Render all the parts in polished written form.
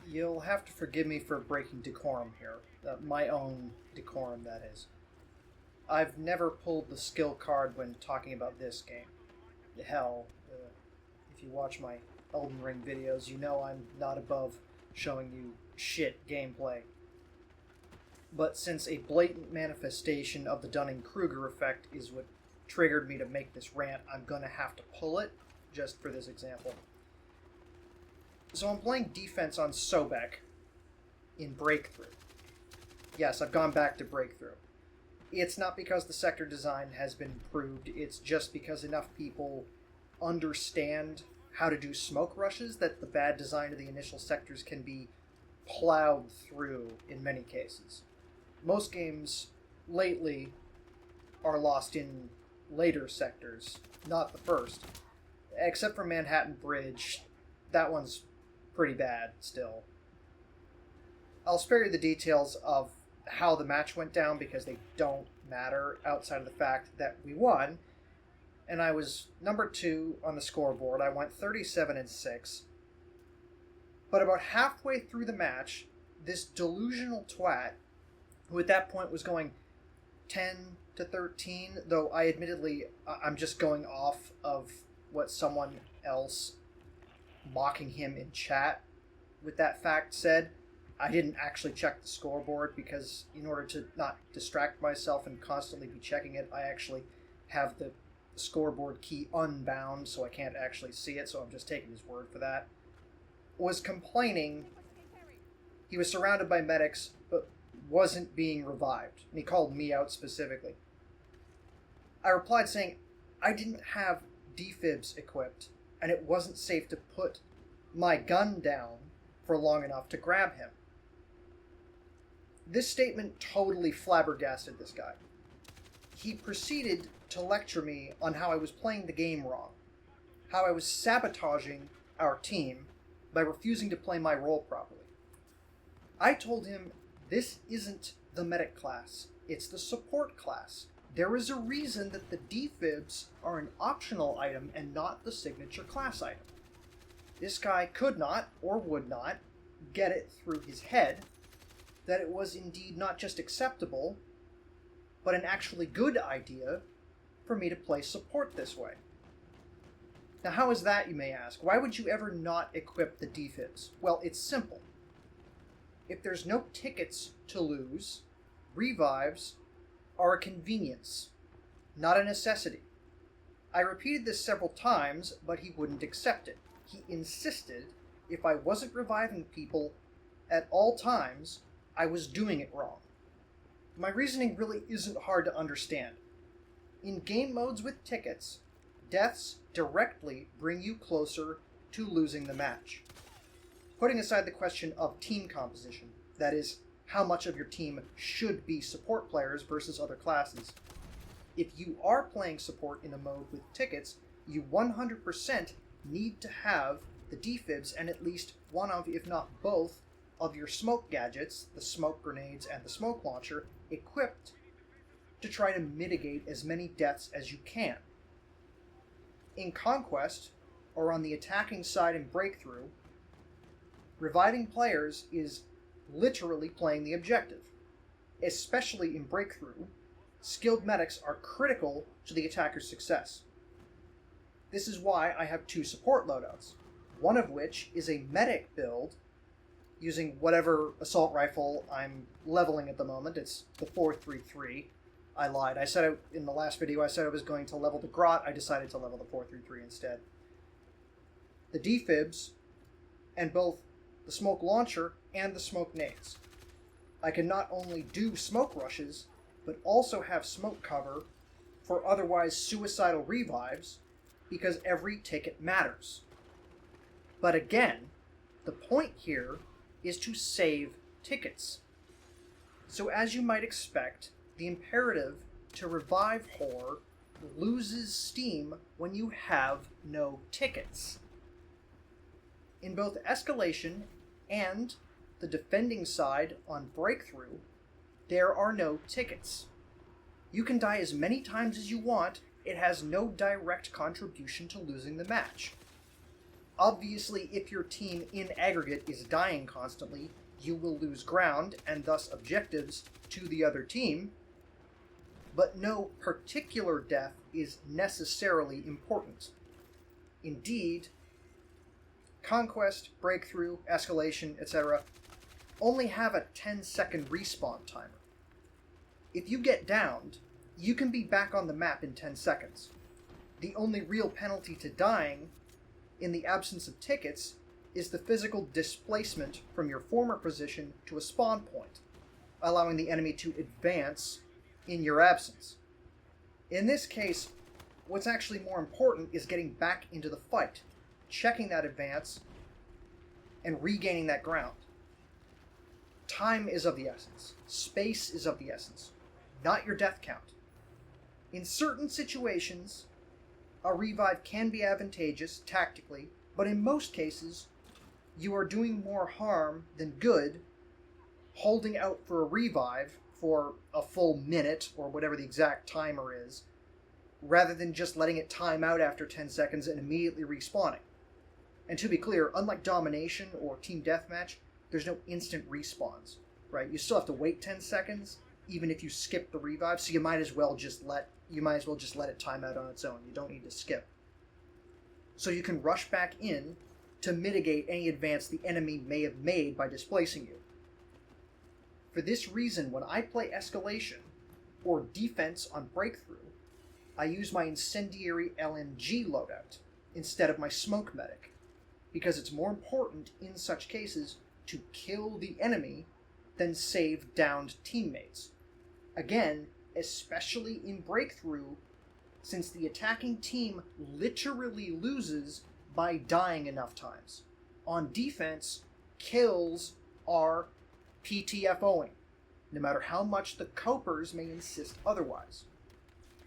You'll have to forgive me for breaking decorum here. My own decorum, that is. I've never pulled the skill card when talking about this game. Hell, if you watch my Elden Ring videos, you know I'm not above showing you shit gameplay. But since a blatant manifestation of the Dunning-Kruger effect is what triggered me to make this rant, I'm gonna have to pull it, just for this example. So I'm playing defense on Sobek in Breakthrough. Yes, I've gone back to Breakthrough. It's not because the sector design has been improved, it's just because enough people understand how to do smoke rushes that the bad design of the initial sectors can be plowed through in many cases. Most games lately are lost in later sectors, not the first. Except for Manhattan Bridge, that one's pretty bad still. I'll spare you the details of how the match went down because they don't matter outside of the fact that we won, and I was number 2 on the scoreboard. I went 37-6. But about halfway through the match, this delusional twat, who at that point was going 10-13, though I'm just going off of what someone else mocking him in chat with that fact said. I didn't actually check the scoreboard because in order to not distract myself and constantly be checking it, I actually have the scoreboard key unbound, so I can't actually see it, so I'm just taking his word for that. Was complaining he was surrounded by medics but wasn't being revived, and he called me out specifically. I replied saying I didn't have defibs equipped, and it wasn't safe to put my gun down for long enough to grab him. This statement totally flabbergasted this guy. He proceeded to lecture me on how I was playing the game wrong, how I was sabotaging our team by refusing to play my role properly. I told him this isn't the medic class, it's the support class. There is a reason that the defibs are an optional item and not the signature class item. This guy could not, or would not, get it through his head that it was indeed not just acceptable, but an actually good idea for me to play support this way. Now how is that, you may ask? Why would you ever not equip the defibs? Well, it's simple. If there's no tickets to lose, revives are a convenience, not a necessity. I repeated this several times, but he wouldn't accept it. He insisted if I wasn't reviving people at all times, I was doing it wrong. My reasoning really isn't hard to understand. In game modes with tickets, deaths directly bring you closer to losing the match. Putting aside the question of team composition, that is, how much of your team should be support players versus other classes. If you are playing support in a mode with tickets, you 100% need to have the defibs and at least one of, if not both, of your smoke gadgets, the smoke grenades and the smoke launcher, equipped to try to mitigate as many deaths as you can. In Conquest, or on the attacking side in Breakthrough, reviving players is literally playing the objective. Especially in Breakthrough, skilled medics are critical to the attacker's success. This is why I have 2 support loadouts, one of which is a medic build using whatever assault rifle I'm leveling at the moment. It's the 433. I lied. I said in the last video I said I was going to level the Grot. I decided to level the 433 instead. The defibs, and both the smoke launcher and the smoke nades. I can not only do smoke rushes, but also have smoke cover for otherwise suicidal revives, because every ticket matters. But again, the point here is to save tickets. So as you might expect, the imperative to revive horror loses steam when you have no tickets. In both Escalation and the defending side on Breakthrough, there are no tickets. You can die as many times as you want, it has no direct contribution to losing the match. Obviously, if your team in aggregate is dying constantly, you will lose ground and thus objectives to the other team, but no particular death is necessarily important. Indeed, conquest, breakthrough, escalation, etc. only have a 10-second respawn timer. If you get downed, you can be back on the map in 10 seconds. The only real penalty to dying, in the absence of tickets, is the physical displacement from your former position to a spawn point, allowing the enemy to advance in your absence. In this case, what's actually more important is getting back into the fight, checking that advance, and regaining that ground. Time is of the essence. Space is of the essence, not your death count. In certain situations, a revive can be advantageous tactically, but in most cases, you are doing more harm than good holding out for a revive for a full minute, or whatever the exact timer is, rather than just letting it time out after 10 seconds and immediately respawning. And to be clear, unlike Domination or Team Deathmatch, there's no instant respawns, right? You still have to wait 10 seconds, even if you skip the revive, so you might as well just let it time out on its own. You don't need to skip. So you can rush back in to mitigate any advance the enemy may have made by displacing you. For this reason, when I play Escalation, or Defense on Breakthrough, I use my Incendiary LMG loadout instead of my Smoke Medic, because it's more important in such cases to kill the enemy than save downed teammates. Again, especially in Breakthrough, since the attacking team literally loses by dying enough times. On Defense, kills are PTFOing, no matter how much the copers may insist otherwise.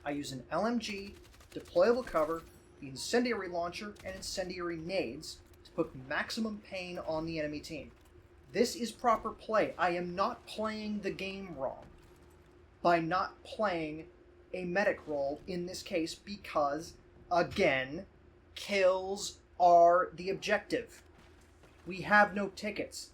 I use an LMG, deployable cover, the incendiary launcher, and incendiary nades to put maximum pain on the enemy team. This is proper play. I am not playing the game wrong by not playing a medic role in this case because, again, kills are the objective. We have no tickets.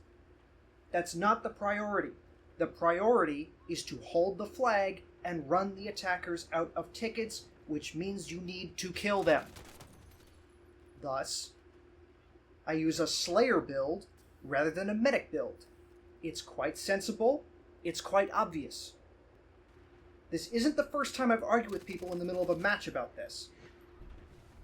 That's not the priority. The priority is to hold the flag and run the attackers out of tickets, which means you need to kill them. Thus, I use a Slayer build rather than a medic build. It's quite sensible, it's quite obvious. This isn't the first time I've argued with people in the middle of a match about this.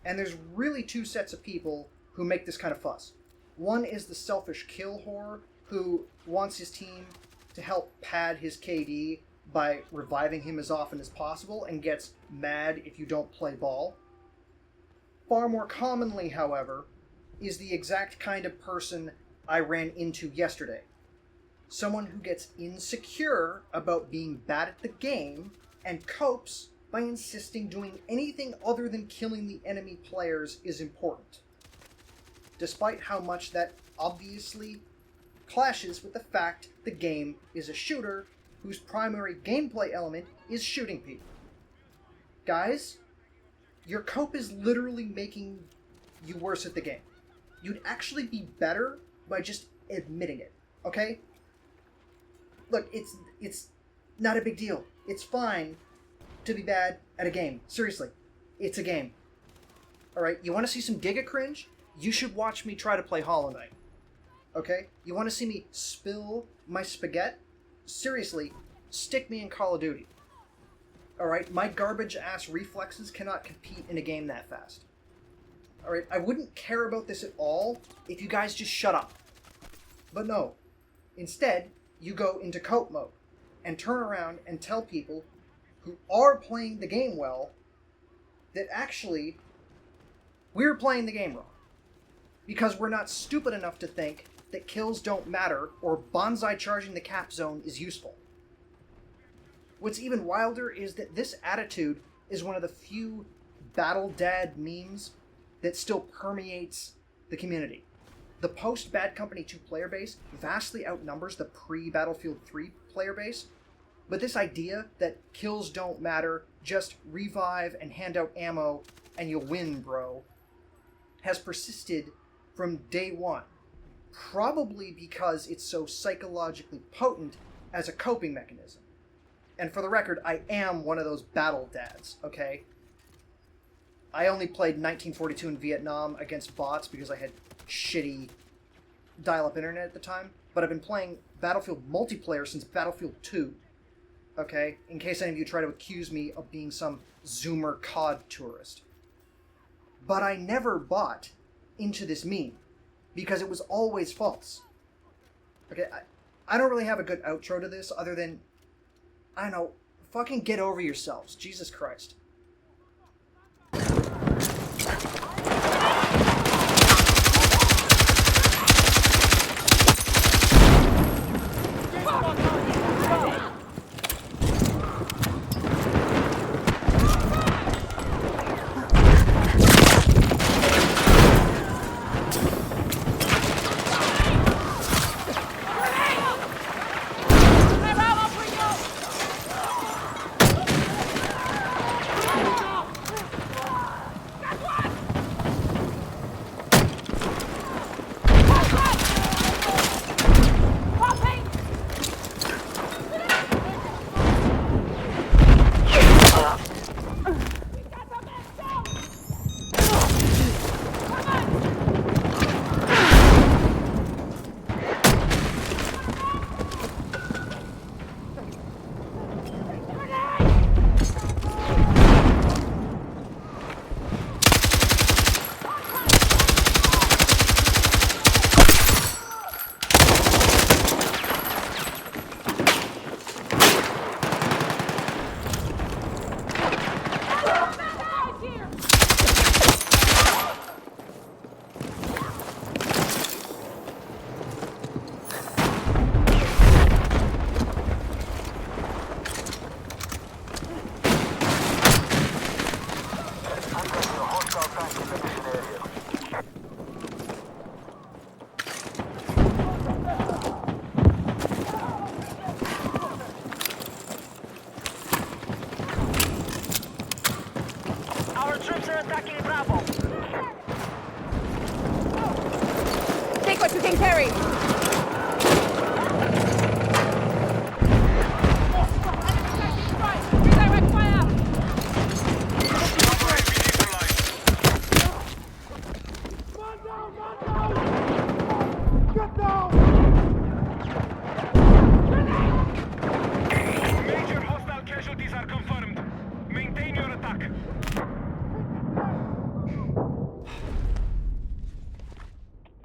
And there's really two sets of people who make this kind of fuss. One is the selfish kill whore who wants his team to help pad his KD by reviving him as often as possible and gets mad if you don't play ball. Far more commonly, however, is the exact kind of person I ran into yesterday. Someone who gets insecure about being bad at the game and copes by insisting doing anything other than killing the enemy players is important, despite how much that obviously clashes with the fact the game is a shooter whose primary gameplay element is shooting people. Guys, your cope is literally making you worse at the game. You'd actually be better by just admitting it, okay? Look, it's not a big deal. It's fine to be bad at a game. Seriously, it's a game. Alright, you want to see some Giga cringe? You should watch me try to play Hollow Knight. Okay? You want to see me spill my spaghetti? Seriously, stick me in Call of Duty. Alright, my garbage-ass reflexes cannot compete in a game that fast. Alright, I wouldn't care about this at all if you guys just shut up. But no. Instead, you go into cope mode and turn around and tell people who are playing the game well that actually we're playing the game wrong. Because we're not stupid enough to think that kills don't matter or bonsai charging the cap zone is useful. What's even wilder is that this attitude is one of the few Battle Dad memes that still permeates the community. The post-Bad Company 2 player base vastly outnumbers the pre-Battlefield 3 player base, but this idea that kills don't matter, just revive and hand out ammo and you'll win, bro, has persisted from day one. Probably because it's so psychologically potent as a coping mechanism. And for the record, I am one of those battle dads, okay? I only played 1942 in Vietnam against bots because I had shitty dial-up internet at the time, but I've been playing Battlefield multiplayer since Battlefield 2, okay? In case any of you try to accuse me of being some Zoomer COD tourist. But I never bought into this meme, because it was always false. Okay, I don't really have a good outro to this other than, I don't know, fucking get over yourselves. Jesus Christ. Our troops are attacking Bravo. Take what you can carry. Redirect fire. Get down! Major hostile casualties are confirmed. Maintain your attack.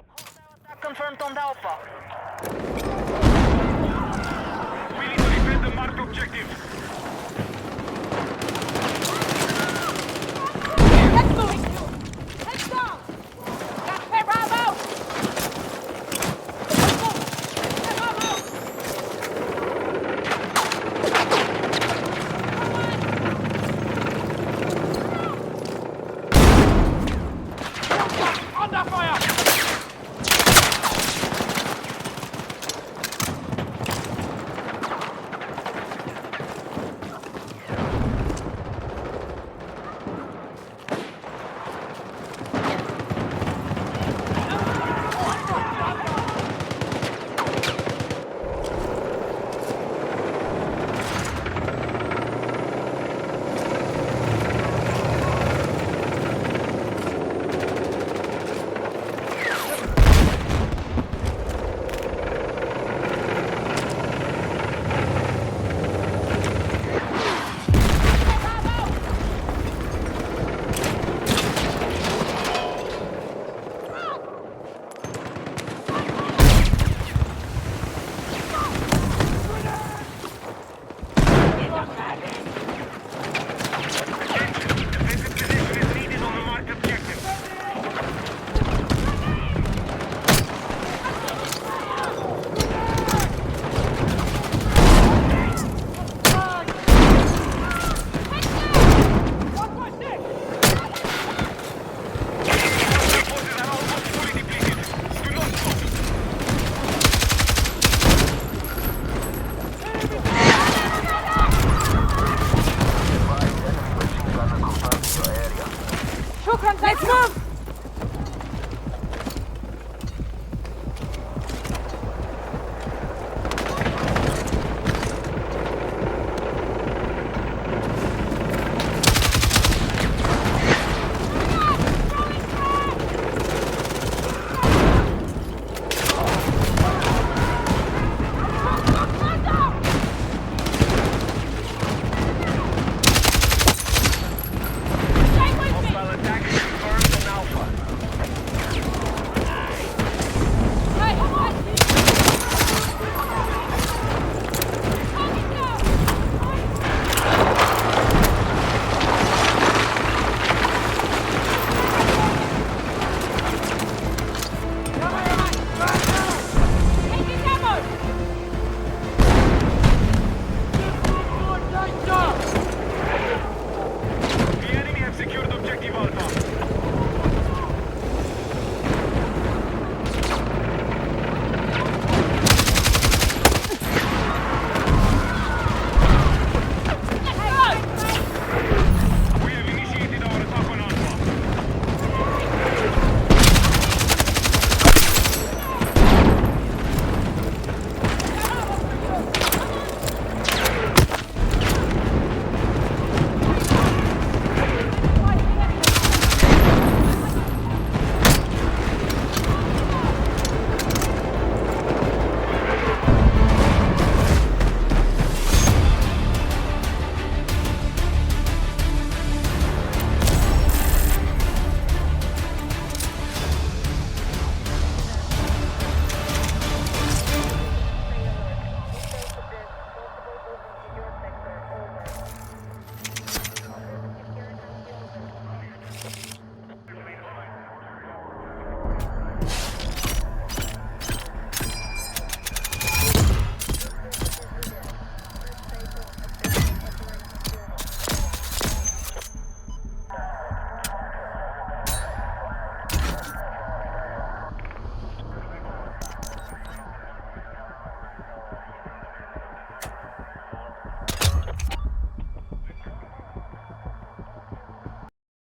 Hostile attack confirmed on Alpha. We need to defend the marked objective.